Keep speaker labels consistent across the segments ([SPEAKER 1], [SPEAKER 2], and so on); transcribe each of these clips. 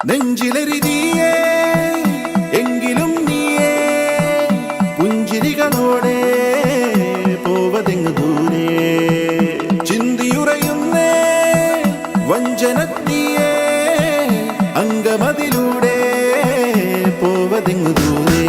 [SPEAKER 1] നെഞ്ചിലെരിതിയേ എങ്കിലും നീയേ പുഞ്ചിരികളോടെ പോവതെങ്ങ് ദൂരെ ചിന്തിയുറയുന്നേ വഞ്ചനത്തിയേ അങ്കമതിലൂടെ പോവതെങ്ങ് ദൂരെ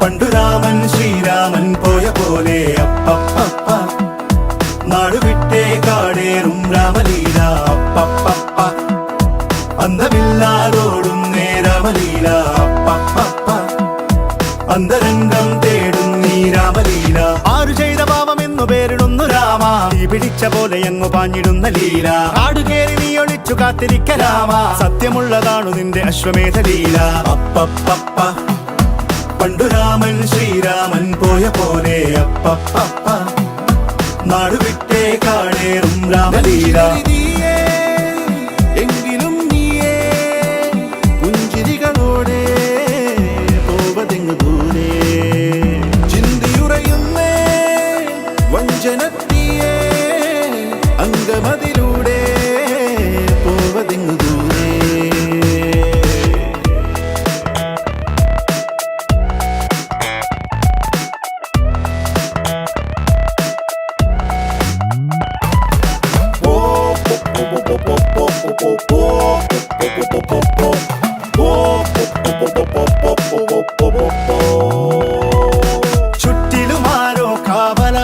[SPEAKER 1] പണ്ടു രാമൻ ശ്രീരാമൻ പോയ പോലെ അപ്പപ്പ നാടുവിട്ടേ കാടേറും രാമലീല അപ്പപ്പ അന്തമില്ലാതോടും രാമലീല അപ്പപ്പ അന്തരംഗം തേടും നീ രാമലീല ആരു ചെയ്ത പാപമെന്നു പേരിടുന്നു രാമ തീ പിടിച്ച പോലെ എങ്ങു പാഞ്ഞിടുന്ന ലീല ആടുകേറി നീ ഒളിച്ചു കാത്തിരിക്ക രാമ സത്യമുള്ളതാണു നിന്റെ അശ്വമേധ ലീല അപ്പപ്പ പണ്ടു രാമൻ ശ്രീരാമൻ പോയ പോലെ അപ്പപ്പ നാടുവിട്ടേ കാടേറും രാമലീല എങ്കിലും നീയേ പുഞ്ചിരികളോടെ പോവതെങ്ങു ദൂരെ ചിന്തിയുറയുന്നേ വഞ്ചനത്തിയേ അങ്കമതിലൂടെ പോവതെങ്ങു ദൂരെ ചുറ്റിലുമാരോ കാവല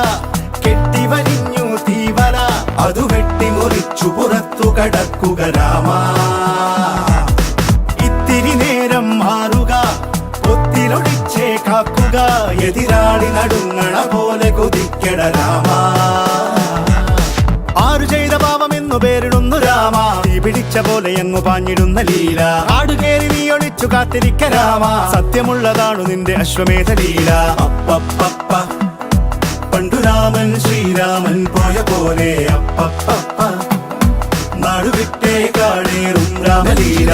[SPEAKER 1] കെട്ടിവലിഞ്ഞു തീവല അതു വെട്ടിമുറിച്ചു പുറത്തു കടക്കുക രാമ ഇത്തിരി നേരം മാറുക ഒത്തിലൊടിച്ചേ കാക്കുക എതിരാളി നടുങ്ങണ പോലെ കൊതിക്കട രാമ ആരു ചെയ്ത പാപമെന്നു പേരിടുന്നു രാമ തീ പിടിച്ച പോലെ എങ്ങു പാഞ്ഞിടുന്ന ലീല ആടുകേറി നീ ഒളിച്ചു കാത്തിരിക്ക രാമ സത്യമുള്ളതാണു നിന്റെ അശ്വമേധ ലീല അപ്പപ്പ പണ്ടു രാമൻ ശ്രീരാമൻ പോയ പോലെ അപ്പപ്പ നാടുവിട്ടേ കാടേറും രാമലീല